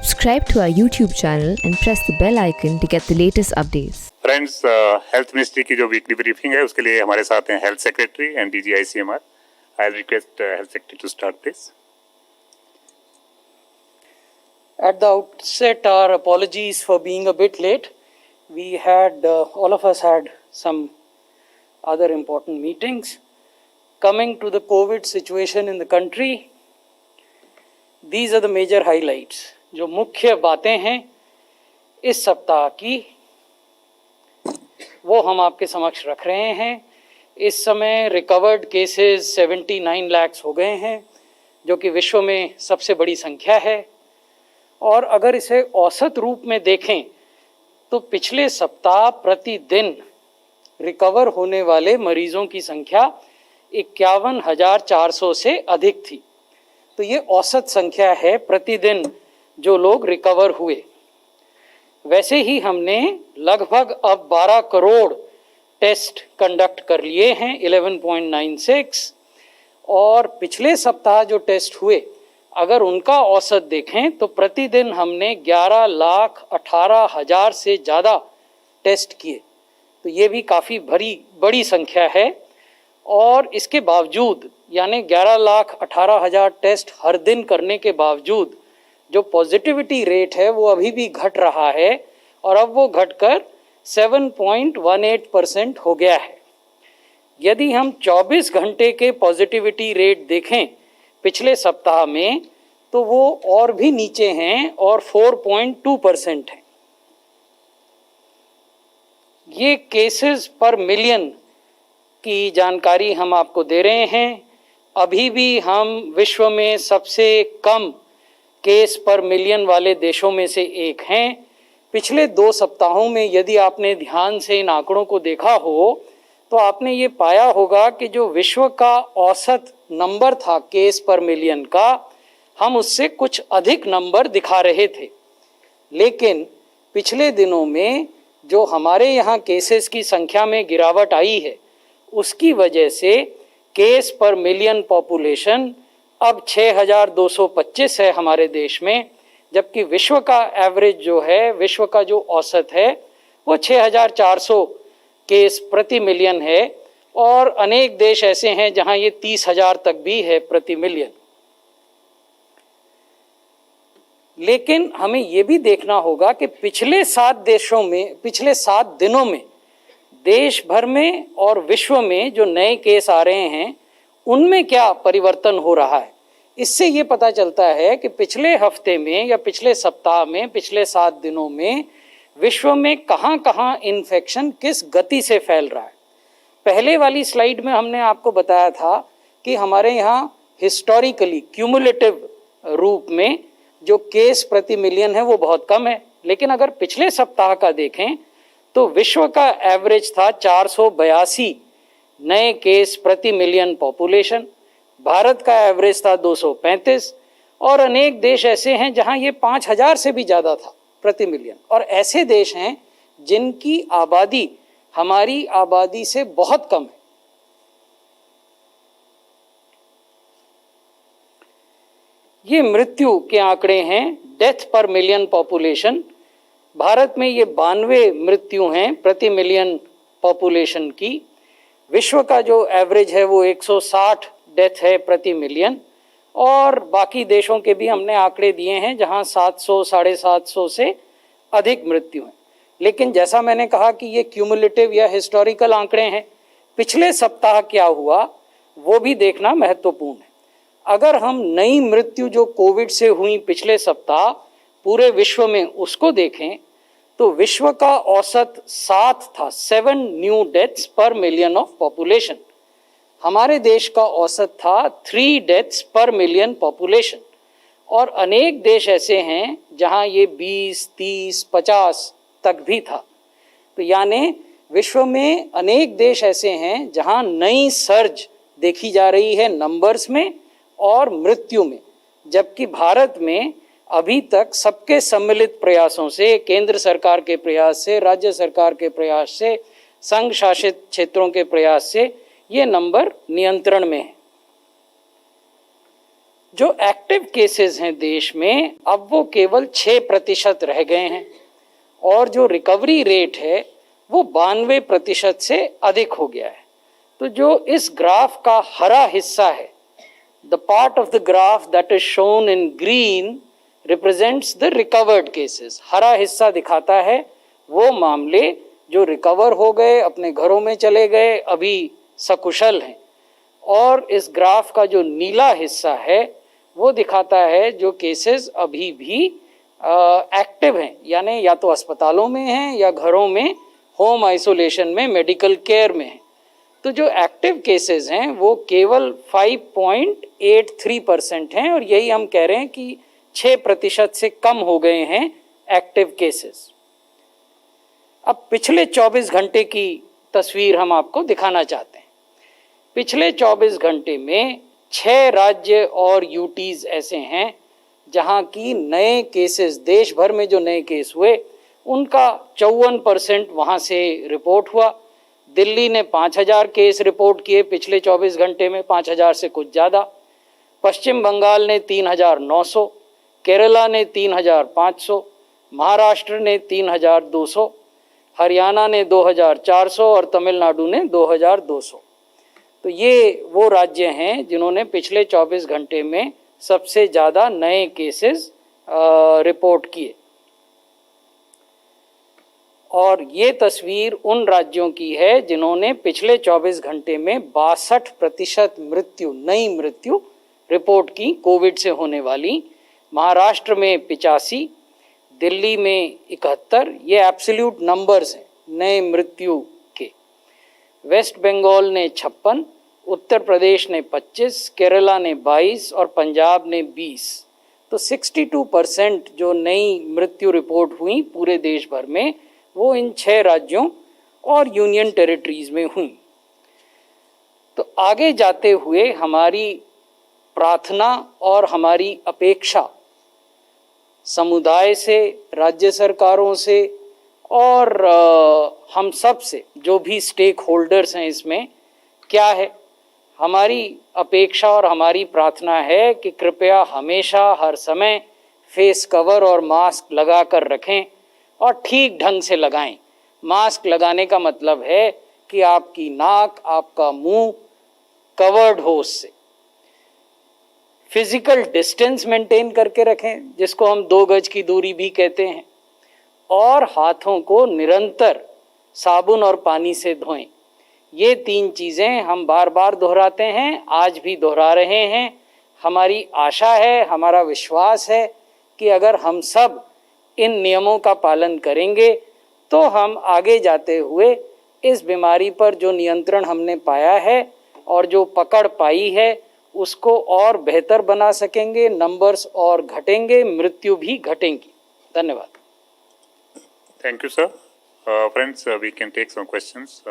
Subscribe to our YouTube channel and press the bell icon to get the latest updates. Friends, health ministry की जो weekly briefing है उसके लिए हमारे साथ हैं health secretary and DG ICMR. I request health secretary to start please. At the outset, our apologies for being a bit late. We had, all of us had some other important meetings. Coming to the COVID situation in the country, these are the major highlights. जो मुख्य बातें हैं इस सप्ताह की, वो हम आपके समक्ष रख रहे हैं. इस समय रिकवर्ड केसेस 79 लाख हो गए हैं, जो कि विश्व में सबसे बड़ी संख्या है. और अगर इसे औसत रूप में देखें तो पिछले सप्ताह प्रतिदिन रिकवर होने वाले मरीजों की संख्या 51,400 से अधिक थी. तो ये औसत संख्या है प्रतिदिन जो लोग रिकवर हुए. वैसे ही हमने लगभग अब 12 करोड़ टेस्ट कंडक्ट कर लिए हैं, 11.96. और पिछले सप्ताह जो टेस्ट हुए अगर उनका औसत देखें तो प्रतिदिन हमने 11,18,000 से ज़्यादा टेस्ट किए. तो ये भी काफ़ी बड़ी संख्या है. और इसके बावजूद यानी 11,18,000 टेस्ट हर दिन करने के बावजूद जो पॉजिटिविटी रेट है वो अभी भी घट रहा है और अब वो घटकर 7.18% हो गया है. यदि हम 24 घंटे के पॉजिटिविटी रेट देखें पिछले सप्ताह में तो वो और भी नीचे हैं और 4.2% हैं. ये केसेस पर मिलियन की जानकारी हम आपको दे रहे हैं. अभी भी हम विश्व में सबसे कम केस पर मिलियन वाले देशों में से एक हैं. पिछले 2 सप्ताहों में यदि आपने ध्यान से इन आंकड़ों को देखा हो तो आपने ये पाया होगा कि जो विश्व का औसत नंबर था केस पर मिलियन का, हम उससे कुछ अधिक नंबर दिखा रहे थे. लेकिन पिछले दिनों में जो हमारे यहाँ केसेस की संख्या में गिरावट आई है उसकी वजह से केस पर मिलियन पॉपुलेशन अब 6,225 है हमारे देश में, जबकि विश्व का एवरेज जो है, विश्व का जो औसत है वो 6,400 केस प्रति मिलियन है. और अनेक देश ऐसे हैं जहां ये 30,000 तक भी है प्रति मिलियन. लेकिन हमें ये भी देखना होगा कि पिछले 7 दिनों में देश भर में और विश्व में जो नए केस आ रहे हैं उनमें क्या परिवर्तन हो रहा है. इससे ये पता चलता है कि पिछले हफ्ते में या पिछले सप्ताह में, पिछले 7 दिनों में विश्व में कहाँ इन्फेक्शन किस गति से फैल रहा है. पहले वाली स्लाइड में हमने आपको बताया था कि हमारे यहाँ हिस्टोरिकली क्यूमुलेटिव रूप में जो केस प्रति मिलियन है वो बहुत कम है. लेकिन अगर पिछले सप्ताह का देखें तो विश्व का एवरेज था 482 नए केस प्रति मिलियन पॉपुलेशन. भारत का एवरेज था 235 और अनेक देश ऐसे हैं जहां ये 5,000 से भी ज़्यादा था प्रति मिलियन. और ऐसे देश हैं जिनकी आबादी हमारी आबादी से बहुत कम है. ये मृत्यु के आंकड़े हैं, डेथ पर मिलियन पॉपुलेशन. भारत में ये 92 मृत्यु हैं प्रति मिलियन पॉपुलेशन की. विश्व का जो एवरेज है वो 160 डेथ है प्रति मिलियन. और बाकी देशों के भी हमने आंकड़े दिए हैं जहां 700 750 से अधिक मृत्यु हैं. लेकिन जैसा मैंने कहा कि ये क्यूमुलेटिव या हिस्टोरिकल आंकड़े हैं. पिछले सप्ताह क्या हुआ वो भी देखना महत्वपूर्ण है. अगर हम नई मृत्यु जो कोविड से हुई पिछले सप्ताह पूरे विश्व में उसको देखें तो विश्व का औसत 7 था, 7 न्यू डेथ्स पर मिलियन ऑफ पॉपुलेशन. हमारे देश का औसत था 3 डेथ्स पर मिलियन पॉपुलेशन. और अनेक देश ऐसे हैं जहां ये 20, 30, 50 तक भी था. तो यानी विश्व में अनेक देश ऐसे हैं जहां नई सर्ज देखी जा रही है नंबर्स में और मृत्यु में. जबकि भारत में अभी तक सबके सम्मिलित प्रयासों से, केंद्र सरकार के प्रयास से, राज्य सरकार के प्रयास से, संघ शासित क्षेत्रों के प्रयास से ये नंबर नियंत्रण में है. जो एक्टिव केसेस हैं देश में अब वो केवल 6% रह गए हैं और जो रिकवरी रेट है वो 92% से अधिक हो गया है। तो जो इस ग्राफ का हरा हिस्सा है, the part of the graph that is shown in green represents the recovered cases. हरा हिस्सा दिखाता है वो मामले जो रिकवर हो गए, अपने घरों में चले गए, अभी सकुशल हैं। और इस ग्राफ का जो नीला हिस्सा है वो दिखाता है जो केसेस अभी भी एक्टिव हैं, यानी या तो अस्पतालों में हैं या घरों में होम आइसोलेशन में मेडिकल केयर में हैं। तो जो एक्टिव केसेस हैं वो केवल 5.83% हैं और यही हम कह रहे हैं कि 6% से कम हो गए हैं एक्टिव केसेस। अब पिछले 24 घंटे की तस्वीर हम आपको दिखाना चाहते हैं। पिछले 24 घंटे में 6 राज्य और यूटीज ऐसे हैं जहां की नए केसेस, देश भर में जो नए केस हुए उनका 54% वहां से रिपोर्ट हुआ। दिल्ली ने 5000 केस रिपोर्ट किए पिछले 24 घंटे में, 5000 से कुछ ज़्यादा। पश्चिम बंगाल ने 3900, केरला ने 3500, महाराष्ट्र ने 3200, हरियाणा ने 2400 और तमिलनाडु ने 2200। तो ये वो राज्य हैं जिन्होंने पिछले 24 घंटे में सबसे ज़्यादा नए केसेस रिपोर्ट किए। और ये तस्वीर उन राज्यों की है जिन्होंने पिछले 24 घंटे में 62% मृत्यु, नई मृत्यु रिपोर्ट की कोविड से होने वाली। महाराष्ट्र में 85, दिल्ली में 71, ये एब्सोल्यूट नंबर्स हैं नए मृत्यु के। वेस्ट बंगाल ने 56, उत्तर प्रदेश ने 25, केरला ने 22 और पंजाब ने 20। तो 62% जो नई मृत्यु रिपोर्ट हुई पूरे देश भर में वो इन 6 राज्यों और यूनियन टेरिटरीज में हुई। तो आगे जाते हुए हमारी प्रार्थना और हमारी अपेक्षा समुदाय से, राज्य सरकारों से और हम सब से, जो भी स्टेक होल्डर्स हैं इसमें, क्या है? हमारी अपेक्षा और हमारी प्रार्थना है कि कृपया हमेशा हर समय फेस कवर और मास्क लगा कर रखें और ठीक ढंग से लगाएं। मास्क लगाने का मतलब है कि आपकी नाक, आपका मुंह कवर्ड हो उससे। फिजिकल डिस्टेंस मेंटेन करके रखें, जिसको हम 2 गज की दूरी भी कहते हैं, और हाथों को निरंतर साबुन और पानी से धोएं। ये 3 चीज़ें हम बार बार दोहराते हैं, आज भी दोहरा रहे हैं। हमारी आशा है, हमारा विश्वास है कि अगर हम सब इन नियमों का पालन करेंगे तो हम आगे जाते हुए इस बीमारी पर जो नियंत्रण हमने पाया है और जो पकड़ पाई है उसको और बेहतर बना सकेंगे, नंबर्स और घटेंगे, मृत्यु भी घटेंगी। धन्यवाद। Thank you, sir. Friends, we can take some questions.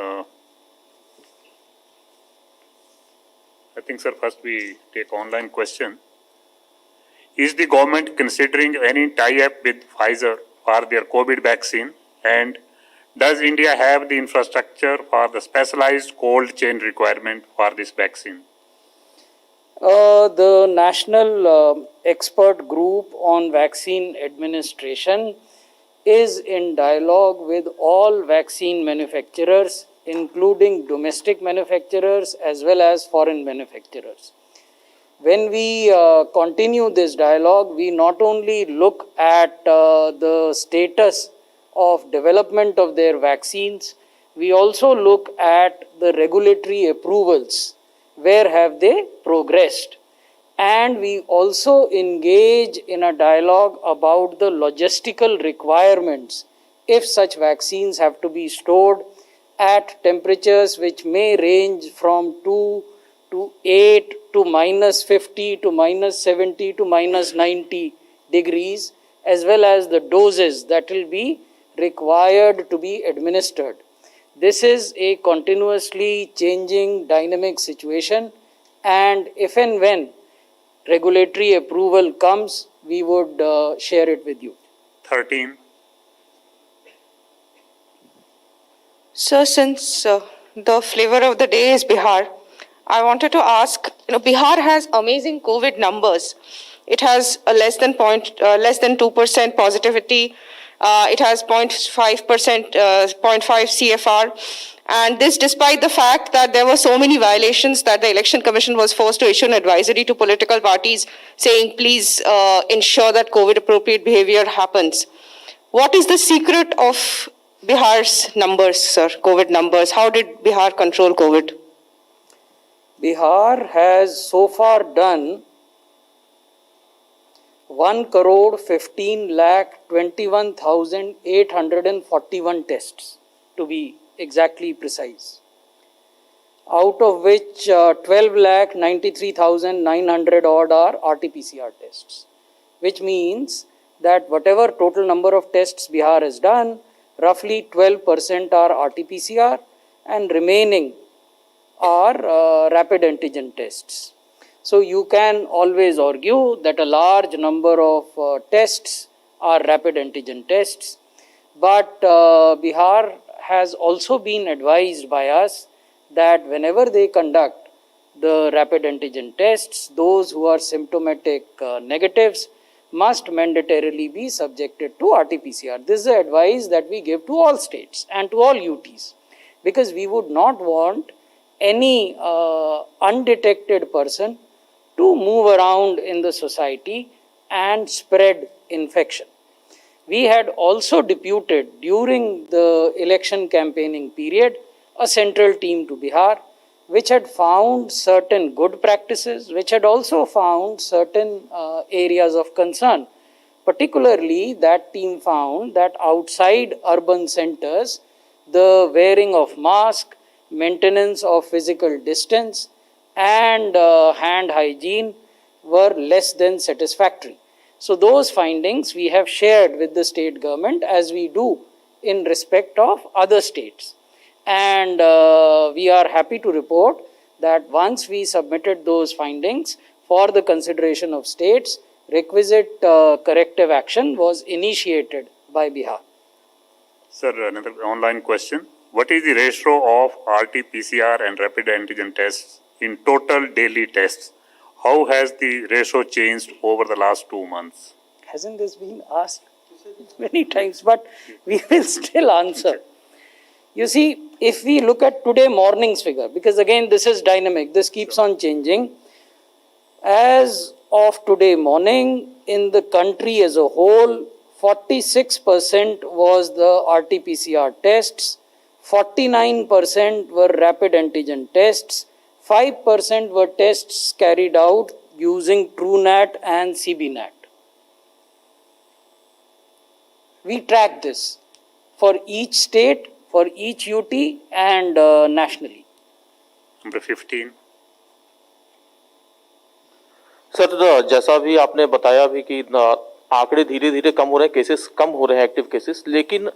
I think, sir, first we take online question. Is the government considering any tie-up with Pfizer for their COVID vaccine? And does India have the infrastructure for the specialized cold chain requirement for this vaccine? The National Expert Group on Vaccine Administration is in dialogue with all vaccine manufacturers, including domestic manufacturers as well as foreign manufacturers. When we continue this dialogue, we not only look at the status of development of their vaccines, we also look at the regulatory approvals, where have they progressed, and we also engage in a dialogue about the logistical requirements if such vaccines have to be stored at temperatures which may range from 2 to 8 to -50 to -70 to -90 degrees, as well as the doses that will be required to be administered. This is a continuously changing dynamic situation, and if and when regulatory approval comes, we would share it with you. 13. So since the flavor of the day is Bihar, I wanted to ask, Bihar has amazing COVID numbers. It has a less than 2% positivity. It has 0.5%, 0.5 CFR. And this despite the fact that there were so many violations that the Election Commission was forced to issue an advisory to political parties saying, please ensure that COVID appropriate behavior happens. What is the secret of Bihar's numbers, sir, COVID numbers? How did Bihar control COVID? Bihar has so far done 1,15,21,841 tests, to be exactly precise, out of which 12,93,900 odd are RT-PCR tests, which means that whatever total number of tests Bihar has done, roughly 12% are RT-PCR and remaining are rapid antigen tests. So you can always argue that a large number of tests are rapid antigen tests, but Bihar has also been advised by us that whenever they conduct the rapid antigen tests, those who are symptomatic negatives must mandatorily be subjected to RT-PCR. This is the advice that we give to all states and to all UTs, because we would not want any undetected person to move around in the society and spread infection. We had also deputed during the election campaigning period a central team to Bihar, which had found certain good practices, which had also found certain areas of concern. Particularly, that team found that outside urban centers, the wearing of mask, maintenance of physical distance, and hand hygiene were less than satisfactory. So those findings we have shared with the state government, as we do in respect of other states. And we are happy to report that once we submitted those findings for the consideration of states, requisite corrective action was initiated by Bihar. Sir, another online question. What is the ratio of RT-PCR and rapid antigen tests in total daily tests? How has the ratio changed over the last 2 months? Hasn't this been asked many times, but we will still answer. You see, if we look at today morning's figure, because again this is dynamic, this keeps on changing. As of today morning, in the country as a whole, 46% was the RT-PCR tests, 49% were rapid antigen tests, 5% were tests carried out using TrueNat and CBNat. We track this for each state, for each UT and nationally. Number 15. Sir, जैसा भी आपने बताया भी कि आंकड़े धीरे धीरे कम हो रहे हैं, केसेस कम हो रहे हैं, एक्टिव केसेस, लेकिन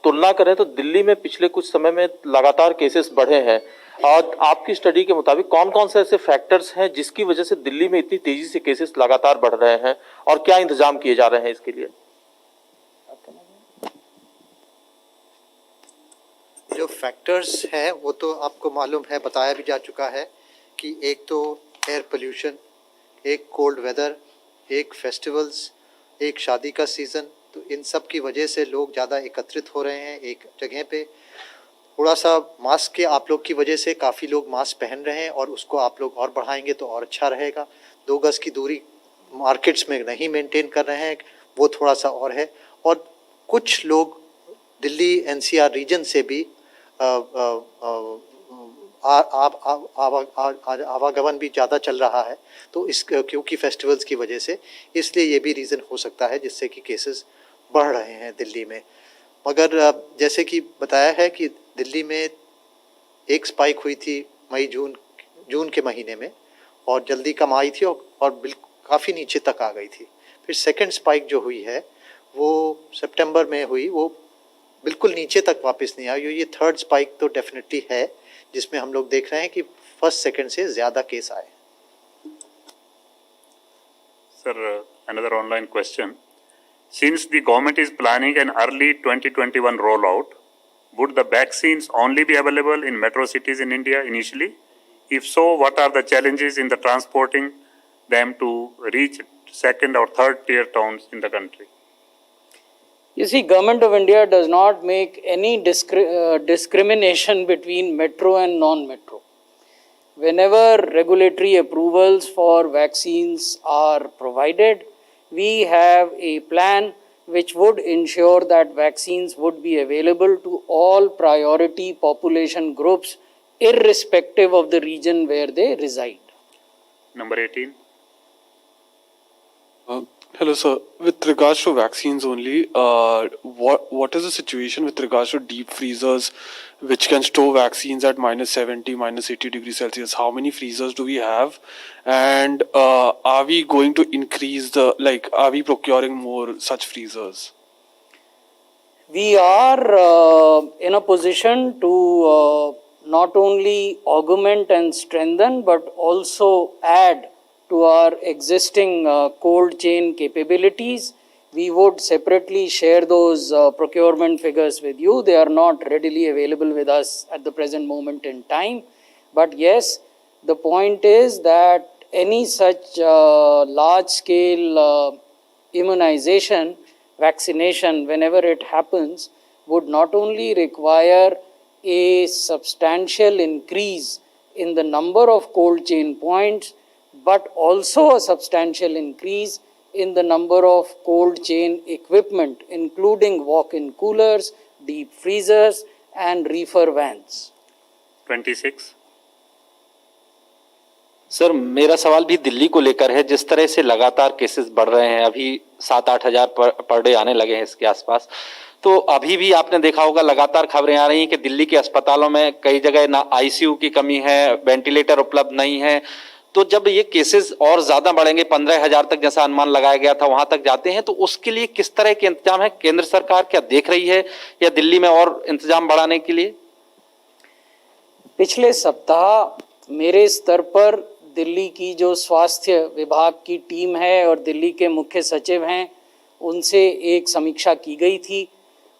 तुलना करें तो दिल्ली में पिछले कुछ समय में लगातार केसेस बढ़े हैं। और आपकी स्टडी के मुताबिक कौन कौन से ऐसे फैक्टर्स हैं जिसकी वजह से दिल्ली में इतनी तेजी से केसेस लगातार बढ़ रहे हैं और क्या इंतजाम किए जा रहे हैं इसके लिए? जो फैक्टर्स हैं वो तो आपको मालूम है, बताया भी जा चुका है कि एक तो एयर पोल्यूशन, एक कोल्ड वेदर, एक फेस्टिवल्स, एक शादी का सीज़न, तो इन सब की वजह से लोग ज़्यादा एकत्रित हो रहे हैं एक जगह पे। थोड़ा सा मास्क के आप लोग की वजह से काफ़ी लोग मास्क पहन रहे हैं और उसको आप लोग और बढ़ाएंगे तो और अच्छा रहेगा। 2 गज की दूरी मार्केट्स में नहीं मेंटेन कर रहे हैं, वो थोड़ा सा और है। और कुछ लोग दिल्ली NCR रीजन से भी आवागमन भी ज़्यादा चल रहा है, तो इस क्योंकि फेस्टिवल्स की वजह से, इसलिए ये भी रीज़न हो सकता है जिससे कि केसेस बढ़ रहे हैं दिल्ली में। मगर जैसे कि बताया है कि दिल्ली में एक स्पाइक हुई थी जून के महीने में और जल्दी कम आई थी और बिल्कुल काफ़ी नीचे तक आ गई थी। फिर सेकंड स्पाइक जो हुई है वो सितंबर में हुई, वो बिल्कुल नीचे तक वापस नहीं आई। ये थर्ड स्पाइक तो डेफिनेटली है जिसमें हम लोग देख रहे हैं कि फर्स्ट सेकंड से ज़्यादा केस आए। Sir, another online question. Since the government is planning an early 2021 rollout, would the vaccines only be available in metro cities in India initially? If so, what are the challenges in the transporting them to reach second or third tier towns in the country? You see, Government of India does not make any discrimination between metro and non-metro. Whenever regulatory approvals for vaccines are provided, we have a plan which would ensure that vaccines would be available to all priority population groups irrespective of the region where they reside. Number 18. Hello, sir. With regards to vaccines only, what is the situation with regards to deep freezers which can store vaccines at -70, -80 degrees Celsius? How many freezers do we have? And are we going to increase are we procuring more such freezers? We are in a position to not only augment and strengthen but also add to our existing cold chain capabilities. We would separately share those procurement figures with you. They are not readily available with us at the present moment in time. But yes, the point is that any such large-scale immunization, vaccination, whenever it happens, would not only require a substantial increase in the number of cold chain points, but also a substantial increase in the number of cold chain equipment, including walk-in coolers, deep freezers, and reefer vans. 26. Sir मेरा सवाल भी दिल्ली को लेकर है। जिस तरह से लगातार केसेस बढ़ रहे हैं, अभी 7-8 हज़ार पर डे आने लगे हैं इसके आसपास, तो अभी भी आपने देखा होगा लगातार खबरें आ रही हैं कि दिल्ली के अस्पतालों में कई जगह ना आईसीयू की कमी है, वेंटिलेटर उपलब्ध नहीं है। तो जब ये केसेस और ज्यादा बढ़ेंगे, 15,000 तक जैसा अनुमान लगाया गया था वहां तक जाते हैं, तो उसके लिए किस तरह के इंतजाम है? केंद्र सरकार क्या देख रही है या दिल्ली में और इंतजाम बढ़ाने के लिए? पिछले सप्ताह मेरे स्तर पर दिल्ली की जो स्वास्थ्य विभाग की टीम है और दिल्ली के मुख्य सचिव हैं, उनसे एक समीक्षा की गई थी।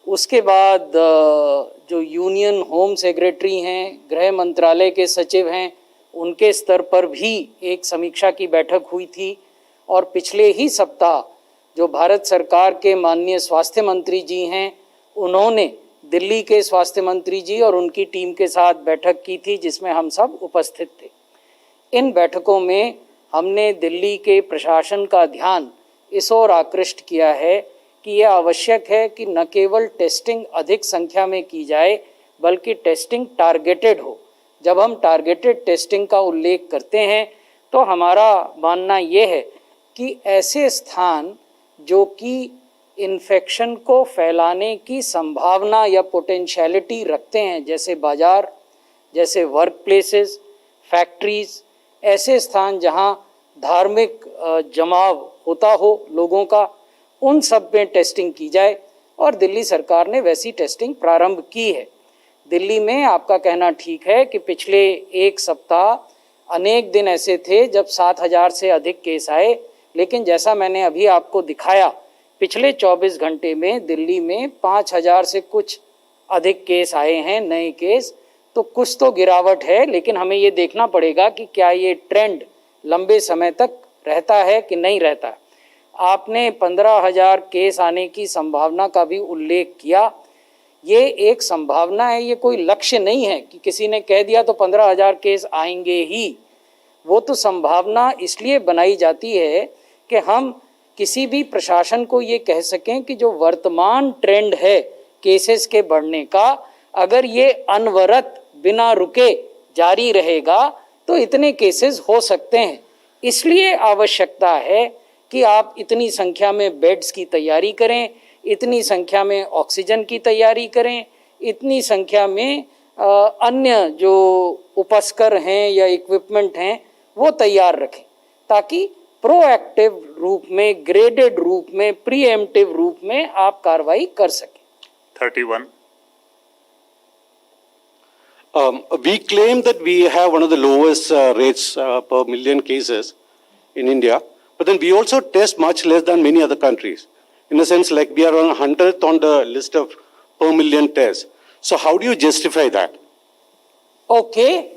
उसके बाद जो यूनियन होम सेक्रेटरी हैं, गृह मंत्रालय के सचिव हैं, उनके स्तर पर भी एक समीक्षा की बैठक हुई थी। और पिछले ही सप्ताह जो भारत सरकार के माननीय स्वास्थ्य मंत्री जी हैं, उन्होंने दिल्ली के स्वास्थ्य मंत्री जी और उनकी टीम के साथ बैठक की थी, जिसमें हम सब उपस्थित थे। इन बैठकों में हमने दिल्ली के प्रशासन का ध्यान इस ओर आकृष्ट किया है कि यह आवश्यक है कि न केवल टेस्टिंग अधिक संख्या में की जाए, बल्कि टेस्टिंग टारगेटेड हो। जब हम टारगेटेड टेस्टिंग का उल्लेख करते हैं तो हमारा मानना ये है कि ऐसे स्थान जो कि इन्फेक्शन को फैलाने की संभावना या पोटेंशियलिटी रखते हैं, जैसे बाज़ार, जैसे वर्क प्लेसेस, फैक्ट्रीज़, ऐसे स्थान जहां धार्मिक जमाव होता हो लोगों का, उन सब में टेस्टिंग की जाए। और दिल्ली सरकार ने वैसी टेस्टिंग प्रारंभ की है। दिल्ली में आपका कहना ठीक है कि पिछले एक सप्ताह अनेक दिन ऐसे थे जब 7,000 से अधिक केस आए, लेकिन जैसा मैंने अभी आपको दिखाया, पिछले 24 घंटे में दिल्ली में 5,000 से कुछ अधिक केस आए हैं, नए केस। तो कुछ तो गिरावट है, लेकिन हमें ये देखना पड़ेगा कि क्या ये ट्रेंड लंबे समय तक रहता है कि नहीं रहता। आपने 15,000 केस आने की संभावना का भी उल्लेख किया। ये एक संभावना है, ये कोई लक्ष्य नहीं है कि किसी ने कह दिया तो 15,000 केस आएंगे ही। वो तो संभावना इसलिए बनाई जाती है कि हम किसी भी प्रशासन को ये कह सकें कि जो वर्तमान ट्रेंड है केसेस के बढ़ने का, अगर ये अनवरत बिना रुके जारी रहेगा तो इतने केसेस हो सकते हैं। इसलिए आवश्यकता है कि आप इतनी संख्या में बेड्स की तैयारी करें, इतनी संख्या में ऑक्सीजन की तैयारी करें, इतनी संख्या में अन्य जो उपस्कर हैं या इक्विपमेंट हैं वो तैयार रखें, ताकि प्रोएक्टिव रूप में, ग्रेडेड रूप में, प्रीएम्प्टिव रूप में आप कार्रवाई कर सकें। 31. We claim that we have one of the lowest rates per million cases in India, but then we also test much less than many other countries. In a sense, like we are on 100th on the list of per million tests. So how do you justify that? Okay,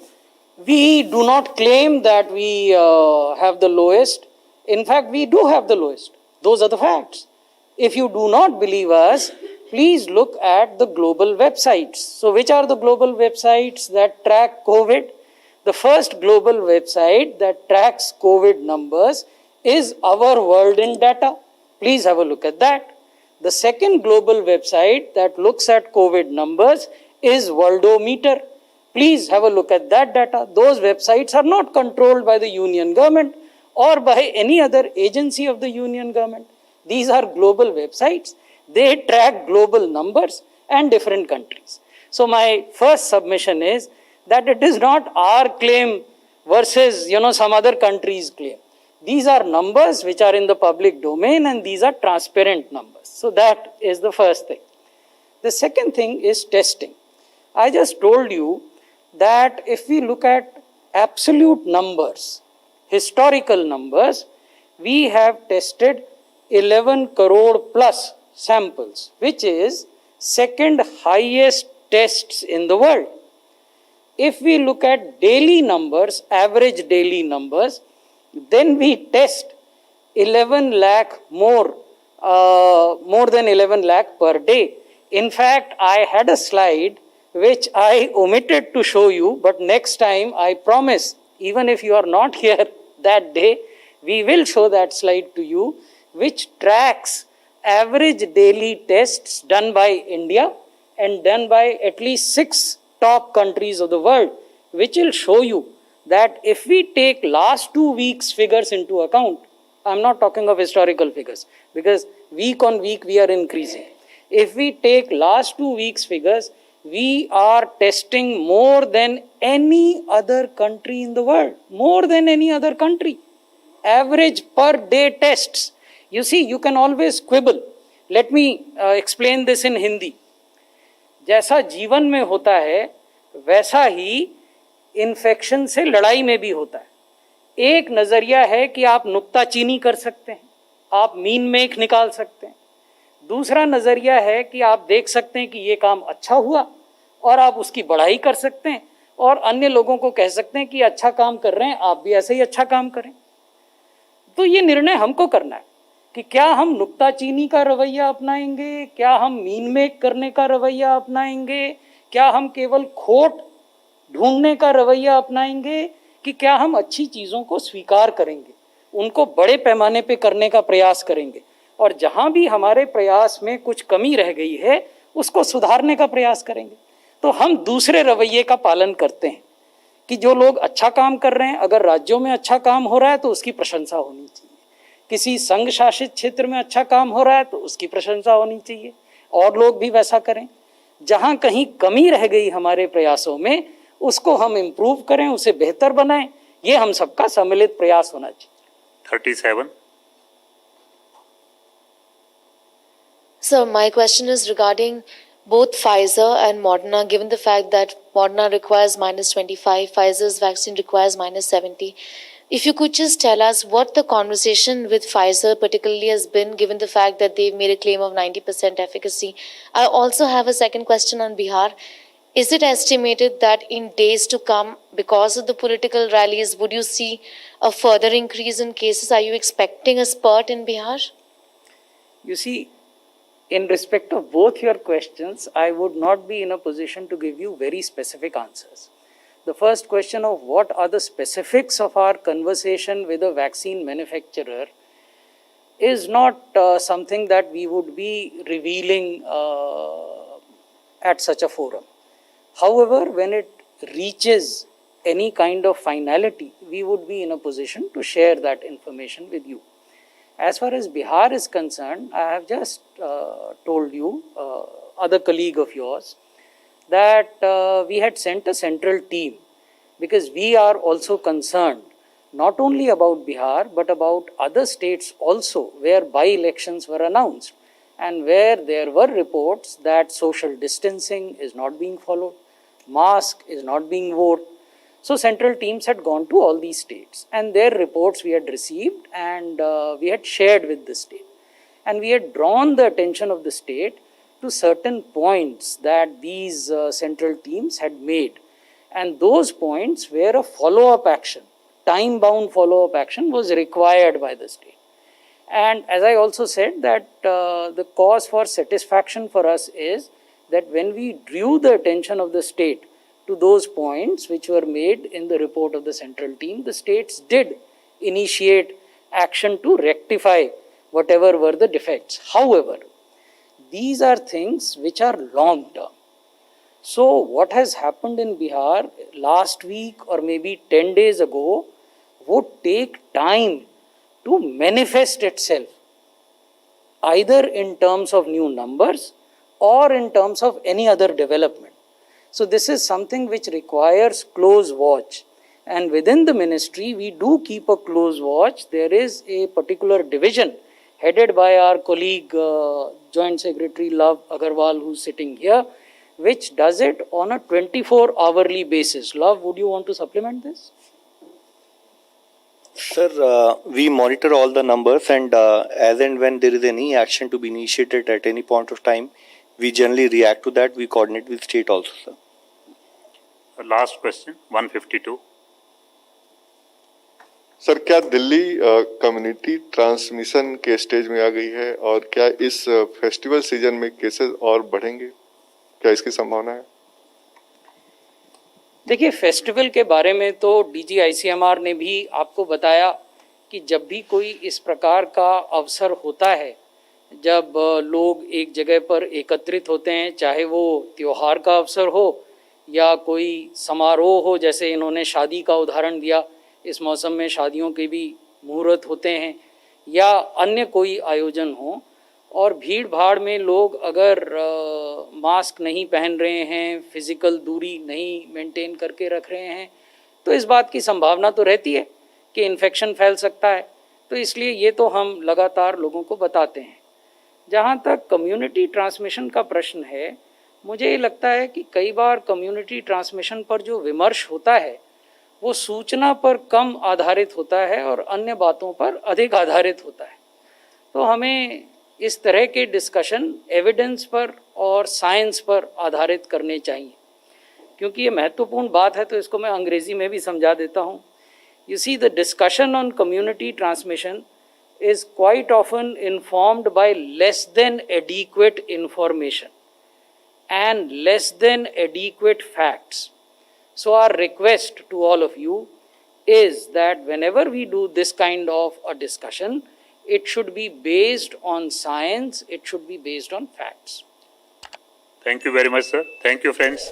We do not claim that we have the lowest. In fact, we do have the lowest. Those are the facts. If you do not believe us, please look at the global websites. So, which are the global websites that track COVID? The first global website that tracks COVID numbers is Our World in Data. Please have a look at that. The second global website that looks at COVID numbers is Worldometer. Please have a look at that data. Those websites are not controlled by the union government or by any other agency of the union government. These are global websites. They track global numbers and different countries. So my first submission is that it is not our claim versus some other country's claim. These are numbers which are in the public domain and these are transparent numbers. So that is the first thing. The second thing is testing. I just told you that if we look at absolute numbers, historical numbers, we have tested 11 crore plus samples, which is second highest tests in the world. If we look at daily numbers, average daily numbers, then we test 11 lakh more than 11 lakh per day. In fact, I had a slide which I omitted to show you, but next time I promise, even if you are not here that day, we will show that slide to you, which tracks average daily tests done by India and done by at least 6 top countries of the world, which will show you that if we take last 2 weeks figures into account, I'm not talking of historical figures, because week on week we are increasing. If we take last 2 weeks figures, we are testing more than any other country in the world. More than any other country. Average per day tests. You see, you can always quibble. Let me explain this in Hindi. जैसा जीवन में होता है, वैसा ही infection से लड़ाई में भी होता है. एक नज़रिया है कि आप नुक्ताचीनी कर सकते हैं, आप मीन मेक निकाल सकते हैं. दूसरा नज़रिया है कि आप देख सकते हैं कि ये काम अच्छा हुआ और आप उसकी बढ़ाई कर सकते हैं और अन्य लोगों को कह सकते हैं कि अच्छा काम कर रहे हैं, आप भी ऐसे ही अच्छा काम करें. तो ये निर्णय हमको करना है कि क्या हम नुक्ताचीनी का रवैया अपनाएंगे, क्या हम मीन मेक करने का रवैया अपनाएंगे, क्या हम केवल खोट ढूंढने का रवैया अपनाएंगे, कि क्या हम अच्छी चीज़ों को स्वीकार करेंगे, उनको बड़े पैमाने पे करने का प्रयास करेंगे और जहाँ भी हमारे प्रयास में कुछ कमी रह गई है उसको सुधारने का प्रयास करेंगे. तो हम दूसरे रवैये का पालन करते हैं कि जो लोग अच्छा काम कर रहे हैं, अगर राज्यों में अच्छा काम हो रहा है तो उसकी प्रशंसा होनी चाहिए. किसी संघ शासित क्षेत्र में अच्छा काम हो रहा है तो उसकी प्रशंसा होनी चाहिए और लोग भी वैसा करें. जहाँ कहीं कमी रह गई हमारे प्रयासों में उसको हम इम्प्रूव करें, उसे बेहतर बनाएं. ये हम सबका सम्मिलित प्रयास होना चाहिए. 37. So my question is regarding both Pfizer and Moderna, given the fact that Moderna requires -25, Pfizer's vaccine requires -70. If you could just tell us what the conversation with Pfizer particularly has been, given the fact that they've made a claim of 90% efficacy. I also have a second question on Bihar. Is it estimated that in days to come, because of the political rallies, would you see a further increase in cases? Are you expecting a spurt in Bihar? You see, in respect of both your questions, I would not be in a position to give you very specific answers. The first question of what are the specifics of our conversation with a vaccine manufacturer is not something that we would be revealing at such a forum. However, when it reaches any kind of finality, we would be in a position to share that information with you. As far as Bihar is concerned, I have just told you, other colleague of yours, that we had sent a central team because we are also concerned not only about Bihar but about other states also where by-elections were announced and where there were reports that social distancing is not being followed, mask is not being worn. So central teams had gone to all these states and their reports we had received and we had shared with the state. And we had drawn the attention of the state to certain points that these central teams had made. and those points where a follow-up action, time-bound follow-up action was required by the state. And as I also said that the cause for satisfaction for us is that when we drew the attention of the state to those points which were made in the report of the central team, the states did initiate action to rectify whatever were the defects. However, these are things which are long term. So what has happened in Bihar last week or maybe 10 days ago would take time to manifest itself, either in terms of new numbers or in terms of any other development. So this is something which requires close watch. And within the ministry, we do keep a close watch. There is a particular division headed by our colleague, Joint Secretary Love Agarwal, who's sitting here, which does it on a 24-hourly basis. Love, would you want to supplement this? Sir, we monitor all the numbers, and as and when there is any action to be initiated at any point of time, we generally react to that. We coordinate with state also, sir. Last question, 152. Sir, क्या Delhi community transmission के stage में आ गई है और क्या इस festival season में cases और बढ़ेंगे? क्या इसकी संभावना है? देखिए, फेस्टिवल के बारे में तो डीजी आईसीएमआर ने भी आपको बताया कि जब भी कोई इस प्रकार का अवसर होता है, जब लोग एक जगह पर एकत्रित होते हैं, चाहे वो त्योहार का अवसर हो या कोई समारोह हो, जैसे इन्होंने शादी का उदाहरण दिया, इस मौसम में शादियों के भी मुहूर्त होते हैं, या अन्य कोई आयोजन हो, और भीड़ भाड़ में लोग अगर मास्क नहीं पहन रहे हैं, फिजिकल दूरी नहीं मेंटेन करके रख रहे हैं, तो इस बात की संभावना तो रहती है कि इन्फेक्शन फैल सकता है। तो इसलिए ये तो हम लगातार लोगों को बताते हैं। जहाँ तक कम्युनिटी ट्रांसमिशन का प्रश्न है, मुझे ये लगता है कि कई बार कम्युनिटी ट्रांसमिशन पर जो विमर्श होता है वो सूचना पर कम आधारित होता है और अन्य बातों पर अधिक आधारित होता है। तो हमें इस तरह के डिस्कशन एविडेंस पर और साइंस पर आधारित करने चाहिए, क्योंकि ये महत्वपूर्ण बात है। तो इसको मैं अंग्रेजी में भी समझा देता हूँ। You see, the discussion on community transmission is quite often informed by less than adequate information and less than adequate facts. So our request to all of you is that whenever we do this kind of a discussion, it should be based on science, it should be based on facts. Thank you very much, sir. Thank you, friends.